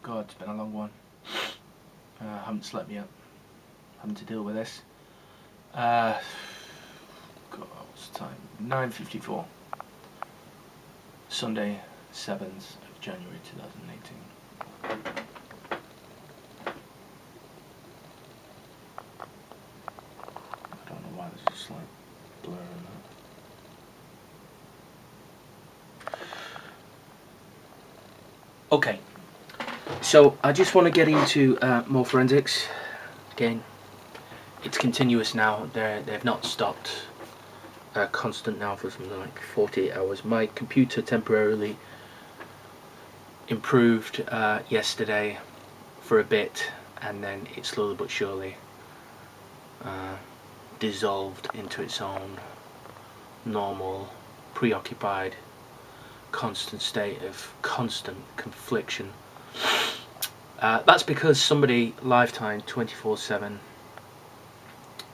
God, it's been a long one. Haven't slept yet. Having to deal with this. God, what's the time? 9:54. Sunday, 7th of January 2018. I don't know why there's a slight blur in that. Okay, so I just want to get into more forensics. Again, it's continuous now. They've not stopped. Constant now for something like 48 hours. My computer temporarily improved yesterday for a bit, and then it slowly but surely dissolved into its own normal, preoccupied, constant state of constant confliction. That's because somebody lifetime 24/7,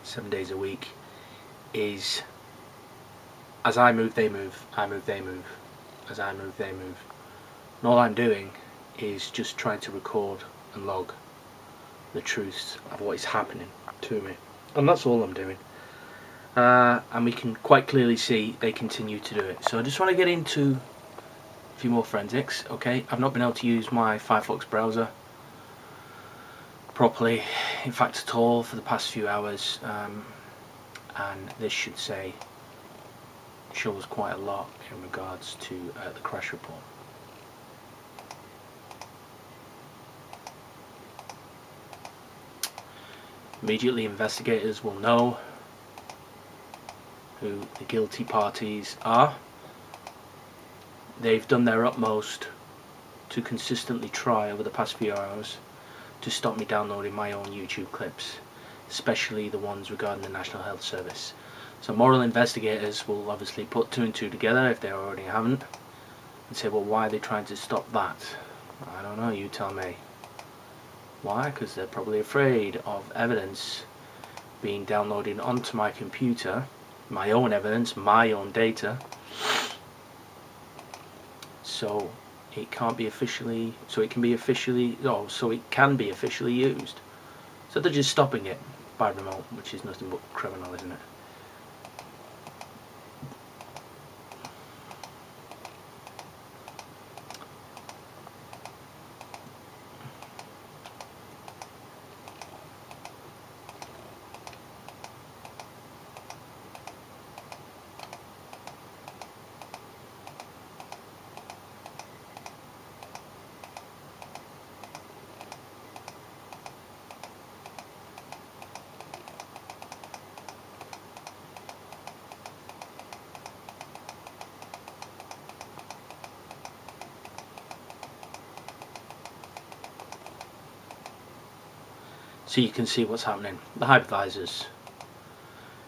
7 days a week is as I move they move, I move they move, as I move they move. And all I'm doing is just trying to record and log the truths of what is happening to me, and that's all I'm doing. And we can quite clearly see they continue to do it. So I just want to get into a few more forensics. Okay, I've not been able to use my Firefox browser properly, in fact at all, for the past few hours, and this should show us quite a lot in regards to the crash report. Immediately investigators will know who the guilty parties are. They've done their utmost to consistently try over the past few hours to stop me downloading my own YouTube clips, especially the ones regarding the National Health Service. So moral investigators will obviously put 2 and 2 together, if they already haven't, and say, well, why are they trying to stop that? I don't know, you tell me. Why? Because they're probably afraid of evidence being downloaded onto my computer, my own evidence, my own data, so it can be officially used. So they're just stopping it by remote, which is nothing but criminal, isn't it? So you can see what's happening. The hypervisors,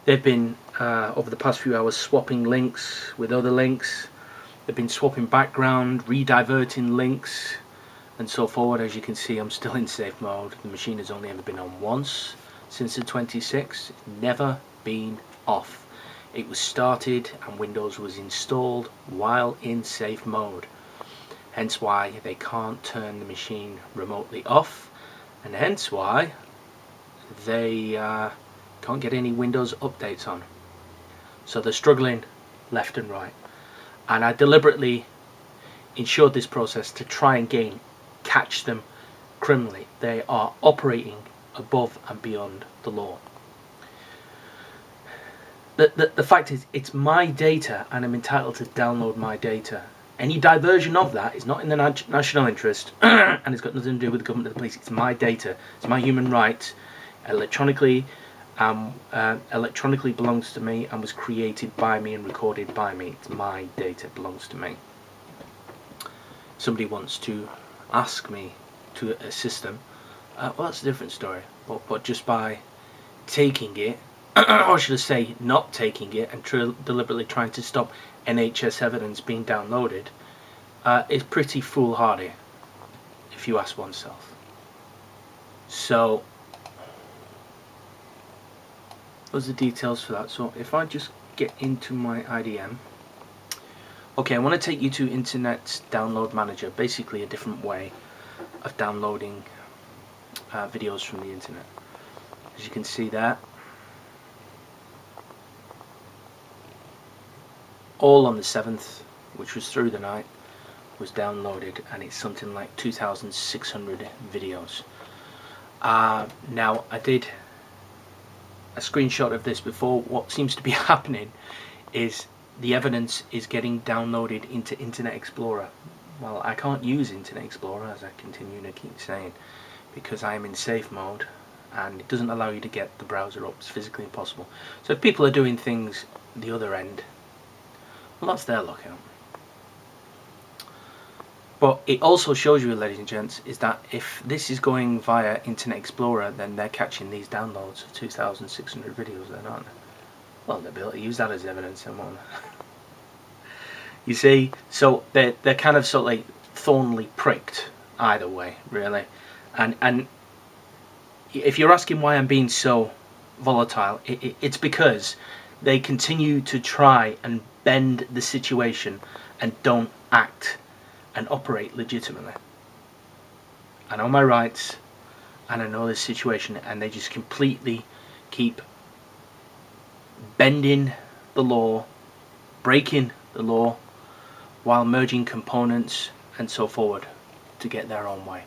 they've been over the past few hours swapping links with other links. They've been swapping background, rediverting links, and so forward. As you can see, I'm still in safe mode. The machine has only ever been on once since the 26th. It's never been off. It was started and Windows was installed while in safe mode. Hence why they can't turn the machine remotely off, and hence why they can't get any Windows updates on. So they're struggling left and right, and I deliberately ensured this process to try and catch them criminally. They are operating above and beyond the law. The fact is, it's my data and I'm entitled to download my data. Any diversion of that is not in the national interest and it's got nothing to do with the government or the police. It's my data, it's my human right. Electronically belongs to me and was created by me and recorded by me. It's my data, belongs to me. Somebody wants to ask me to assist them, well, that's a different story. But just by taking it, or should I say not taking it, and deliberately trying to stop NHS evidence being downloaded, is pretty foolhardy, if you ask oneself. So those are the details for that. So if I just get into my IDM, okay, I want to take you to Internet Download Manager, basically a different way. of downloading videos from the internet. As you can see there, all on the 7th, which was through the night, was downloaded, and it's something like 2,600 videos. Now, I did a screenshot of this before. What seems to be happening is the evidence is getting downloaded into Internet Explorer. Well, I can't use Internet Explorer, as I continue to keep saying, because I am in safe mode and it doesn't allow you to get the browser up. It's physically impossible. So if people are doing things the other end, well, that's their lookout. But it also shows you, ladies and gents, is that if this is going via Internet Explorer, then they're catching these downloads of 2,600 videos then, aren't they? Well, they'll be able to use that as evidence, then, won't they? You see, so they're kind of sort of like thornily pricked either way, really. And if you're asking why I'm being so volatile, it's because they continue to try and bend the situation and don't act and operate legitimately. I know my rights and I know this situation, and they just completely keep bending the law, breaking the law, while merging components and so forward to get their own way.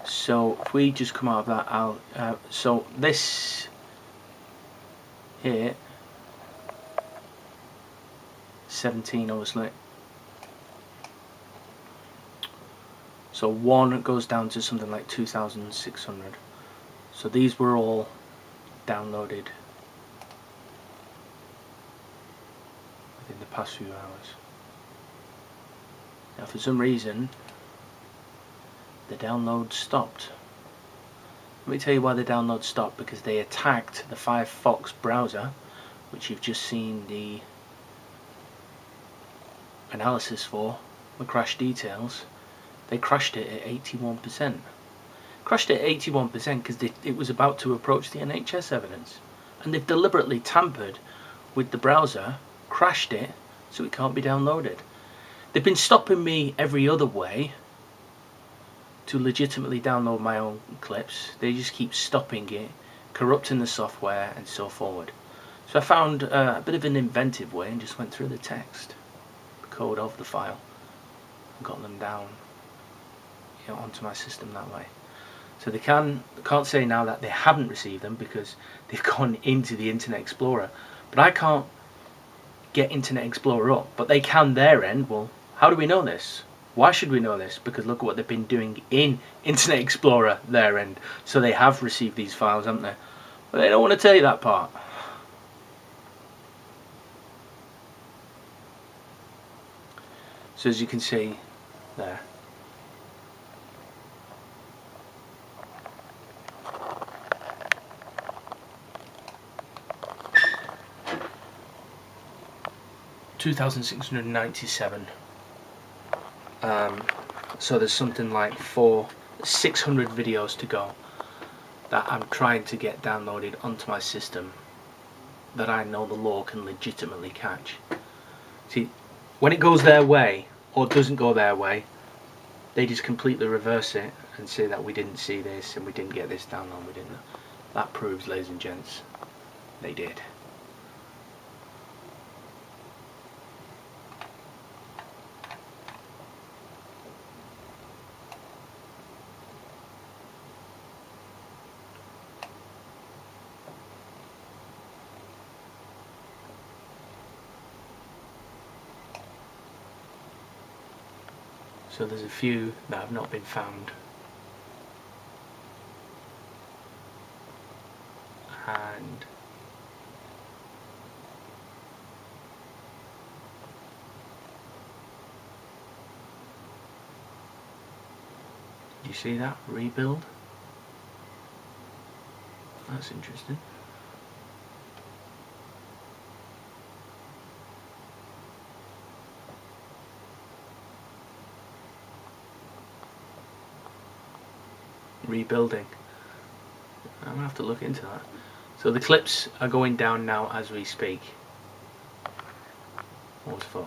So if we just come out of that, so this here, 17 obviously, so one goes down to something like 2,600. So these were all downloaded within the past few hours. Now, for some reason, the download stopped. Let me tell you why the download stopped. Because they attacked the Firefox browser, which you've just seen the analysis for, the crash details. They crashed it at 81%. Crashed it at 81% because it was about to approach the NHS evidence. And they've deliberately tampered with the browser, crashed it, so it can't be downloaded. They've been stopping me every other way to legitimately download my own clips. They just keep stopping it, corrupting the software, and so forward. So I found a bit of an inventive way and just went through the text, the code of the file, and got them down, onto my system that way. So they can't say now that they haven't received them because they've gone into the Internet Explorer. But I can't get Internet Explorer up, but they can their end. Well, how do we know this? Why should we know this? Because look at what they've been doing in Internet Explorer their end. So they have received these files, haven't they? But they don't want to tell you that part. So as you can see there, $2,697. So there's something like 600 videos to go that I'm trying to get downloaded onto my system that I know the law can legitimately catch. See, when it goes their way or doesn't go their way, they just completely reverse it and say that we didn't see this and we didn't get this download, we didn't. That proves, ladies and gents, they did. So there's a few that have not been found. And do you see that? Rebuild? That's interesting. Rebuilding. I'm gonna have to look into that. So the clips are going down now as we speak. Wonderful.